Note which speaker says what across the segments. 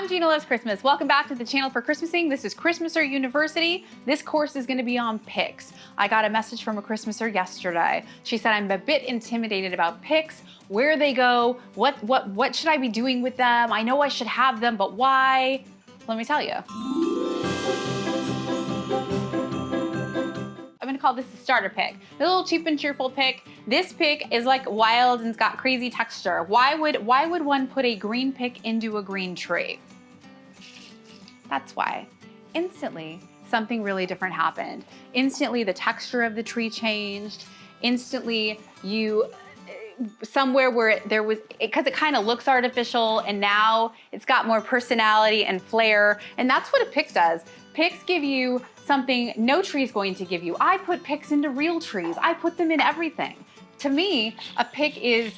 Speaker 1: I'm Jeanna Loves Christmas. Welcome back to the channel for Christmasing. This is Christmaser University. This course is gonna be on picks. I got a message from a Christmaser yesterday. She said, I'm a bit intimidated about picks, where they go, what should I be doing with them? I know I should have them, but why? Let me tell you. I'm gonna call this a starter pick. A little cheap and cheerful pick. This pick is like wild and it's got crazy texture. Why would one put a green pick into a green tree? That's why. Instantly, something really different happened. Instantly, the texture of the tree changed. Instantly, somewhere where there was, because it kind of looks artificial and now it's got more personality and flair. And that's what a pick does. Picks give you something no tree is going to give you. I put picks into real trees. I put them in everything. To me, a pick is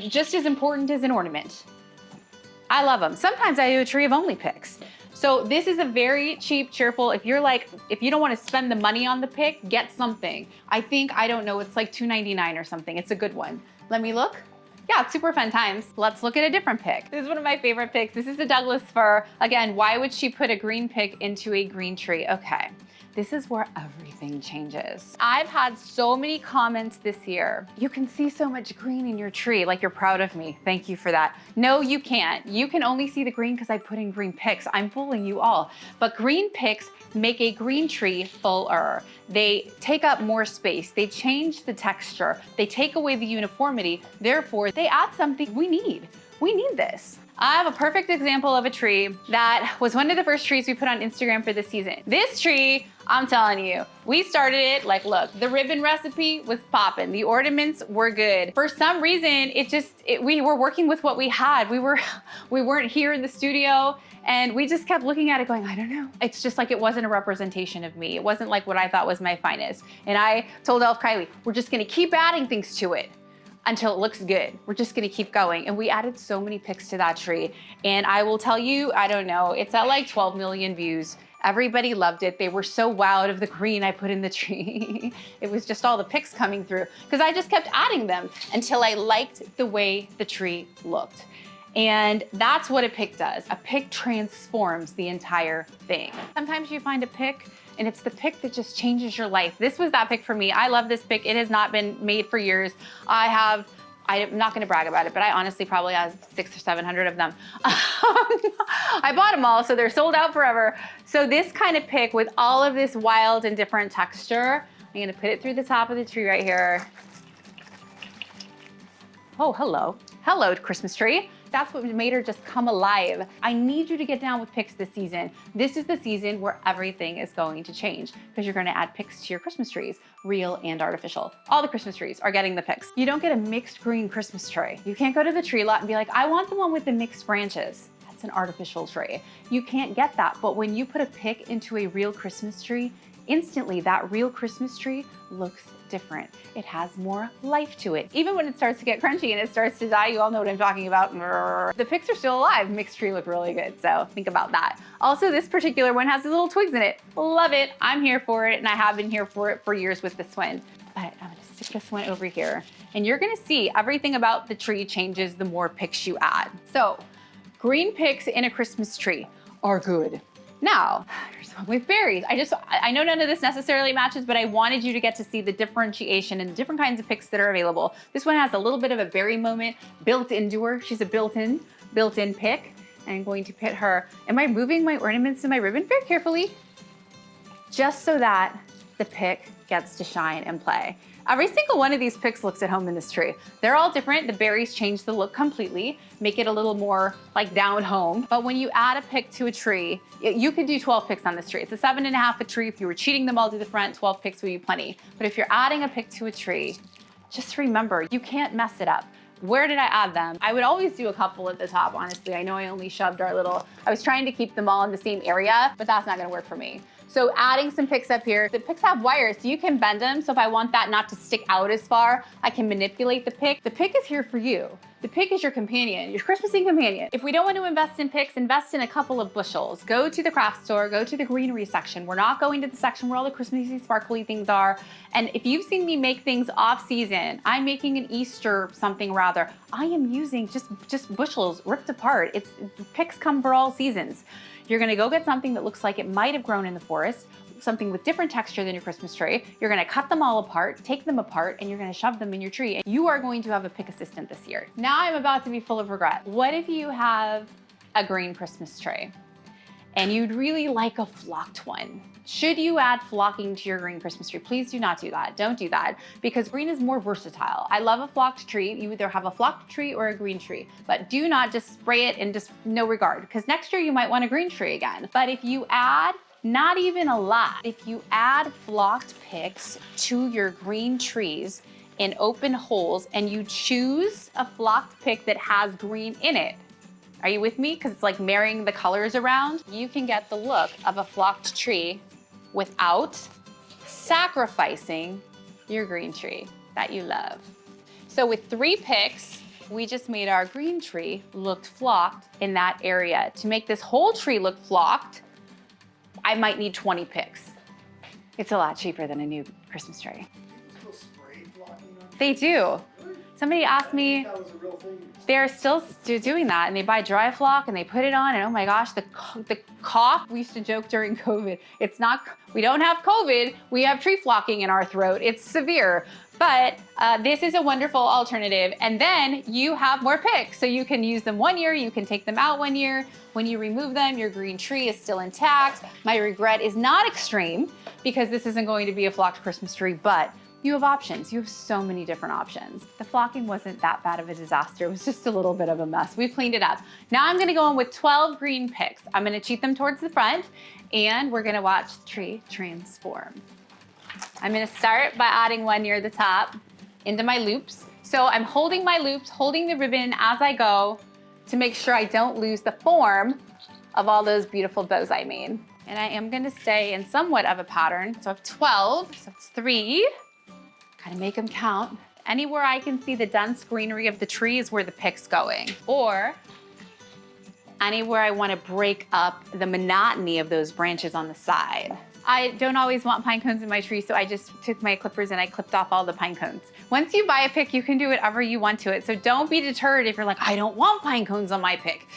Speaker 1: just as important as an ornament. I love them. Sometimes I do a tree of only picks. So this is a very cheap, cheerful, if you don't want to spend the money on the pick, get something. I don't know, it's like $2.99 or something. It's a good one. Let me look. Yeah, it's super fun times. Let's look at a different pick. This is one of my favorite picks. This is a Douglas fir. Again, why would she put a green pick into a green tree? Okay, this is where everything changes. I've had so many comments this year. You can see so much green in your tree, like you're proud of me. Thank you for that. No, you can't. You can only see the green because I put in green picks. I'm fooling you all. But green picks make a green tree fuller. They take up more space. They change the texture. They take away the uniformity. Therefore, they add something we need. We need this. I have a perfect example of a tree that was one of the first trees we put on Instagram for this season. This tree, I'm telling you, we started it like, look, the ribbon recipe was popping. The ornaments were good. For some reason, we were working with what we had. We weren't here in the studio and we just kept looking at it going, I don't know. It's just like it wasn't a representation of me. It wasn't like what I thought was my finest. And I told Elf Kylie, we're just gonna keep adding things to it until it looks good. We're just gonna keep going. And we added so many picks to that tree. And I will tell you, I don't know, it's at like 12 million views. Everybody loved it. They were so wowed of the green I put in the tree. It was just all the picks coming through because I just kept adding them until I liked the way the tree looked. And that's what a pick does. A pick transforms the entire thing. Sometimes you find a pick and it's the pick that just changes your life. This was that pick for me. I love this pick. It has not been made for years. I'm not gonna brag about it, but I honestly probably have 600 or 700 of them. I bought them all, so they're sold out forever. So this kind of pick with all of this wild and different texture, I'm gonna put it through the top of the tree right here. Oh, hello. Hello, Christmas tree. That's what made her just come alive. I need you to get down with picks this season. This is the season where everything is going to change because you're gonna add picks to your Christmas trees, real and artificial. All the Christmas trees are getting the picks. You don't get a mixed green Christmas tree. You can't go to the tree lot and be like, I want the one with the mixed branches. That's an artificial tree. You can't get that, but when you put a pick into a real Christmas tree, instantly that real Christmas tree looks different. It has more life to it. Even when it starts to get crunchy and it starts to die, you all know what I'm talking about. The picks are still alive. Mixed tree look really good, so think about that. Also, this particular one has the little twigs in it. Love it. I'm here for it, and I have been here for it for years with this one. But I'm gonna stick this one over here, and you're gonna see everything about the tree changes the more picks you add. So, green picks in a Christmas tree are good. Now, here's one with berries. I know none of this necessarily matches, but I wanted you to get to see the differentiation and the different kinds of picks that are available. This one has a little bit of a berry moment built into her. She's a built-in pick. I'm going to put her, am I moving my ornaments in my ribbon very carefully? Just so that the pick gets to shine and play. Every single one of these picks looks at home in this tree. They're all different. The berries change the look completely, make it a little more like down home. But when you add a pick to a tree, you could do 12 picks on this tree. It's a 7.5 a tree. If you were cheating them all to the front, 12 picks would be plenty. But if you're adding a pick to a tree, just remember, you can't mess it up. Where did I add them? I would always do a couple at the top, honestly. I know I only shoved I was trying to keep them all in the same area, but that's not gonna work for me. So adding some picks up here. The picks have wires, so you can bend them. So if I want that not to stick out as far, I can manipulate the pick. The pick is here for you. The pick is your companion, your Christmassy companion. If we don't want to invest in picks, invest in a couple of bushels. Go to the craft store, go to the greenery section. We're not going to the section where all the Christmassy sparkly things are. And if you've seen me make things off season, I'm making an Easter something rather. I am using just bushels ripped apart. Picks come for all seasons. You're gonna go get something that looks like it might have grown in the forest, something with different texture than your Christmas tree. You're gonna cut them all apart, take them apart, and you're gonna shove them in your tree. And you are going to have a pick assistant this year. Now I'm about to be full of regret. What if you have a green Christmas tree and you'd really like a flocked one? Should you add flocking to your green Christmas tree? Please do not do that. Don't do that, because green is more versatile. I love a flocked tree. You either have a flocked tree or a green tree, but do not just spray it and just no regard, because next year you might want a green tree again. But if you add, not even a lot, if you add flocked picks to your green trees in open holes and you choose a flocked pick that has green in it, are you with me? Because it's like marrying the colors around. You can get the look of a flocked tree without sacrificing your green tree that you love. So with 3 picks, we just made our green tree look flocked in that area. To make this whole tree look flocked, I might need 20 picks. It's a lot cheaper than a new Christmas tree. They do. Somebody asked me, they're still doing that, and they buy dry flock and they put it on, and oh my gosh, the cough. We used to joke during COVID, we don't have COVID, we have tree flocking in our throat. It's severe, but this is a wonderful alternative. And then you have more picks, so you can use them one year, you can take them out one year. When you remove them, your green tree is still intact. My regret is not extreme, because this isn't going to be a flocked Christmas tree, but you have options. You have so many different options. The flocking wasn't that bad of a disaster. It was just a little bit of a mess. We've cleaned it up. Now I'm gonna go in with 12 green picks. I'm gonna cheat them towards the front, and we're gonna watch the tree transform. I'm gonna start by adding one near the top into my loops. So I'm holding my loops, holding the ribbon as I go to make sure I don't lose the form of all those beautiful bows I made. And I am gonna stay in somewhat of a pattern. So I have 12, so it's 3. Kind of make them count. Anywhere I can see the dense greenery of the tree is where the pick's going. Or anywhere I want to break up the monotony of those branches on the side. I don't always want pine cones in my tree, so I just took my clippers and I clipped off all the pine cones. Once you buy a pick, you can do whatever you want to it. So don't be deterred if you're like, I don't want pine cones on my pick.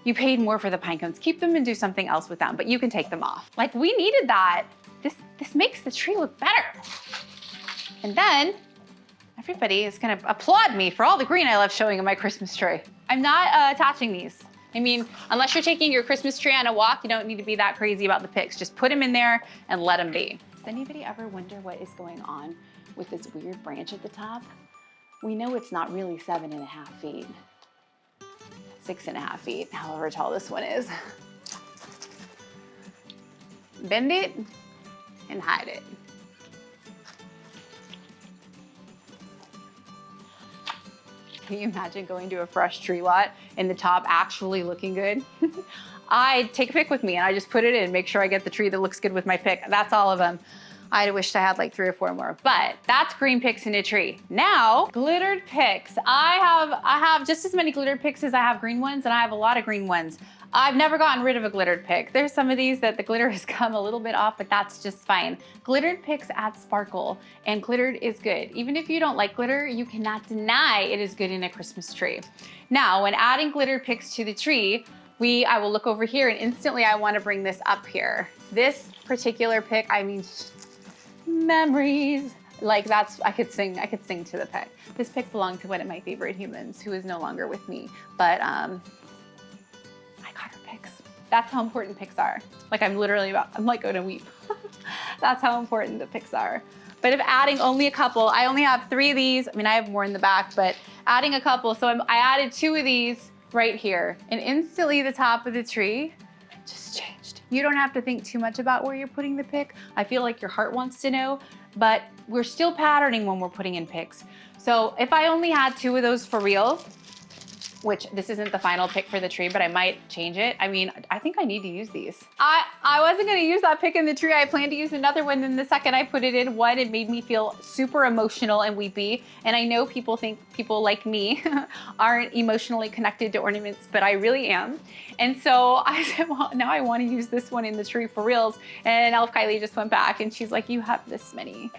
Speaker 1: You paid more for the pine cones. Keep them and do something else with them, but you can take them off. Like, we needed that. This makes the tree look better. And then everybody is gonna applaud me for all the green I love showing in my Christmas tree. I'm not attaching these. I mean, unless you're taking your Christmas tree on a walk, you don't need to be that crazy about the picks. Just put them in there and let them be. Does anybody ever wonder what is going on with this weird branch at the top? We know it's not really 7.5 feet. 6.5 feet, however tall this one is. Bend it and hide it. Can you imagine going to a fresh tree lot and the top actually looking good? I take a pick with me and I just put it in, make sure I get the tree that looks good with my pick. That's all of them. I wished I had like 3 or 4 more, but that's green picks in a tree. Now, glittered picks. I have just as many glittered picks as I have green ones, and I have a lot of green ones. I've never gotten rid of a glittered pick. There's some of these that the glitter has come a little bit off, but that's just fine. Glittered picks add sparkle, and glittered is good. Even if you don't like glitter, you cannot deny it is good in a Christmas tree. Now, when adding glittered picks to the tree, I will look over here and instantly I want to bring this up here. This particular pick, I mean, memories. Like, I could sing to the pick. This pick belonged to one of my favorite humans who is no longer with me, but I got her picks. That's how important picks are. Like, I'm like gonna weep. That's how important the picks are. But if adding only a couple, I only have 3 of these. I mean, I have more in the back, but adding a couple. So I added 2 of these right here, and instantly the top of the tree just changed. You don't have to think too much about where you're putting the pick. I feel like your heart wants to know, but we're still patterning when we're putting in picks. So if I only had 2 of those for real, which this isn't the final pick for the tree, but I might change it. I mean, I think I need to use these. I wasn't gonna use that pick in the tree. I planned to use another one. Then the second I put it in, one, it made me feel super emotional and weepy. And I know people think people like me aren't emotionally connected to ornaments, but I really am. And so I said, well, now I wanna use this one in the tree for reals. And Elf Kylie just went back and she's like, you have this many.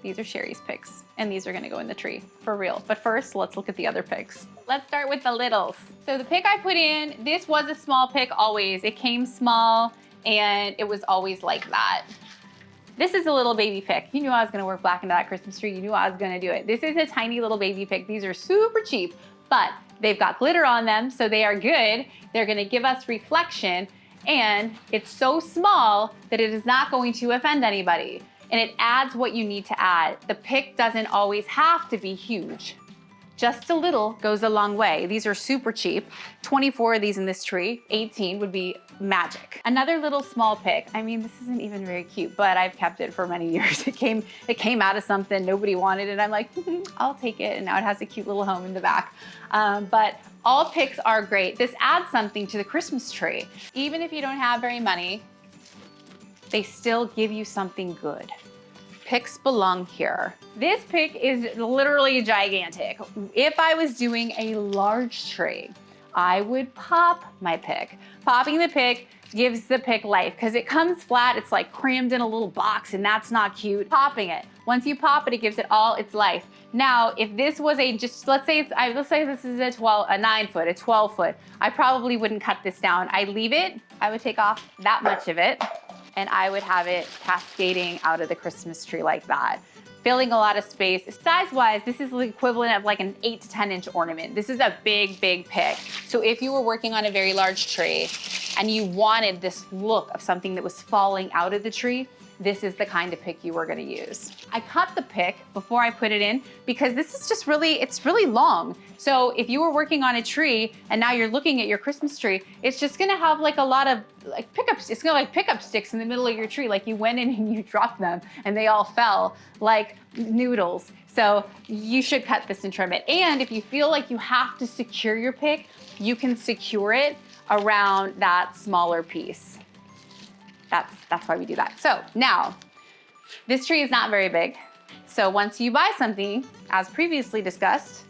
Speaker 1: These are Sherry's picks, and these are gonna go in the tree, for real. But first, let's look at the other picks. Let's start with the littles. So the pick I put in, this was a small pick always. It came small, and it was always like that. This is a little baby pick. You knew I was gonna work black into that Christmas tree. You knew I was gonna do it. This is a tiny little baby pick. These are super cheap, but they've got glitter on them, so they are good. They're gonna give us reflection, and it's so small that it is not going to offend anybody. And it adds what you need to add. The pick doesn't always have to be huge. Just a little goes a long way. These are super cheap. 24 of these in this tree, 18 would be magic. Another little small pick. I mean, this isn't even very cute, but I've kept it for many years. It came out of something, nobody wanted it. I'm like, I'll take it. And now it has a cute little home in the back. But all picks are great. This adds something to the Christmas tree. Even if you don't have very money, they still give you something good. Picks belong here. This pick is literally gigantic. If I was doing a large tree, I would pop my pick. Popping the pick gives the pick life because it comes flat, it's like crammed in a little box and that's not cute. Popping it, once you pop it, it gives it all its life. Now, if this was let's say this is a 9 foot, a 12 foot, I probably wouldn't cut this down. I leave it, I would take off that much of it, and I would have it cascading out of the Christmas tree like that, filling a lot of space. Size-wise, this is the equivalent of like an 8 to 10 inch ornament. This is a big, big pick. So if you were working on a very large tree and you wanted this look of something that was falling out of the tree, this is the kind of pick you were gonna use. I cut the pick before I put it in because this is just it's really long. So if you were working on a tree and now you're looking at your Christmas tree, it's just gonna have like a lot of like pickups. It's gonna like pickup sticks in the middle of your tree. Like you went in and you dropped them and they all fell like noodles. So you should cut this and trim it. And if you feel like you have to secure your pick, you can secure it around that smaller piece. That's why we do that. So now, this tree is not very big. So once you buy something, as previously discussed,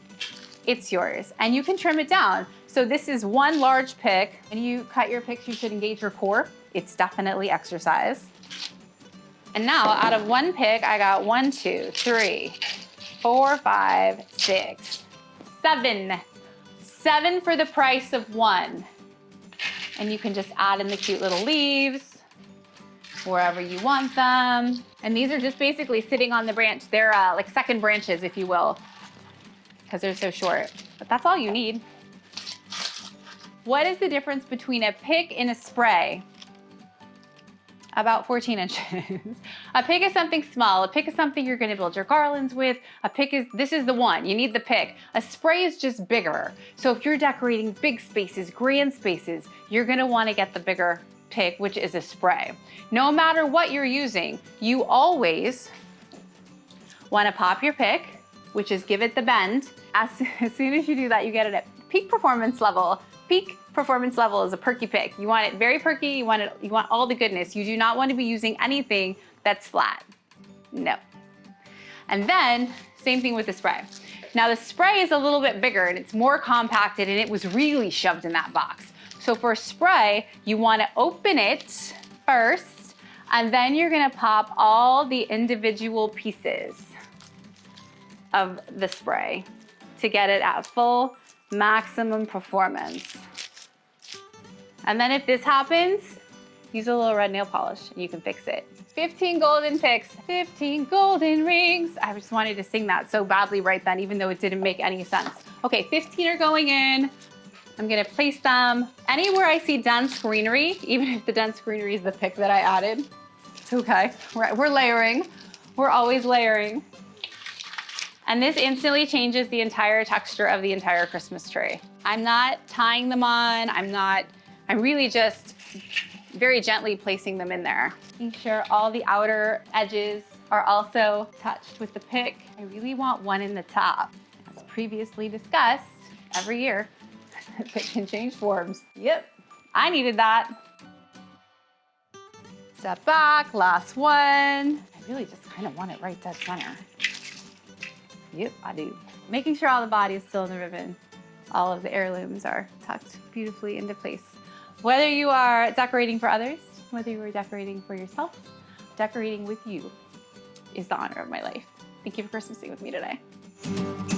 Speaker 1: it's yours and you can trim it down. So this is one large pick. When you cut your picks, you should engage your core. It's definitely exercise. And now out of one pick, I got 1, 2, 3, 4, 5, 6, 7. 7 for the price of 1. And you can just add in the cute little leaves wherever you want them. And these are just basically sitting on the branch. They're like second branches, if you will, because they're so short. But that's all you need. What is the difference between a pick and a spray? About 14 inches. A pick is something small. A pick is something you're gonna build your garlands with. This is the one, you need the pick. A spray is just bigger. So if you're decorating big spaces, grand spaces, you're gonna wanna get the bigger pick, which is a spray. No matter what you're using, you always wanna pop your pick, which is give it the bend. As soon as you do that, you get it at peak performance level. Peak performance level is a perky pick. You want it very perky, you want all the goodness. You do not want to be using anything that's flat. No. And then, same thing with the spray. Now the spray is a little bit bigger and it's more compacted and it was really shoved in that box. So for spray, you want to open it first and then you're going to pop all the individual pieces of the spray to get it at full maximum performance. And then if this happens, use a little red nail polish and you can fix it. 15 golden picks, 15 golden rings. I just wanted to sing that so badly right then, even though it didn't make any sense. Okay, 15 are going in. I'm gonna place them anywhere I see dense greenery, even if the dense greenery is the pick that I added. It's okay, we're layering. We're always layering. And this instantly changes the entire texture of the entire Christmas tree. I'm not tying them on, I'm really just very gently placing them in there. Making sure all the outer edges are also touched with the pick. I really want one in the top. As previously discussed, every year, Pick can change forms. Yep, I needed that. Step back, last one. I really just kind of want it right dead center. Yep, I do. Making sure all the body is still in the ribbon. All of the heirlooms are tucked beautifully into place. Whether you are decorating for others, whether you are decorating for yourself, decorating with you is the honor of my life. Thank you for Christmasing with me today.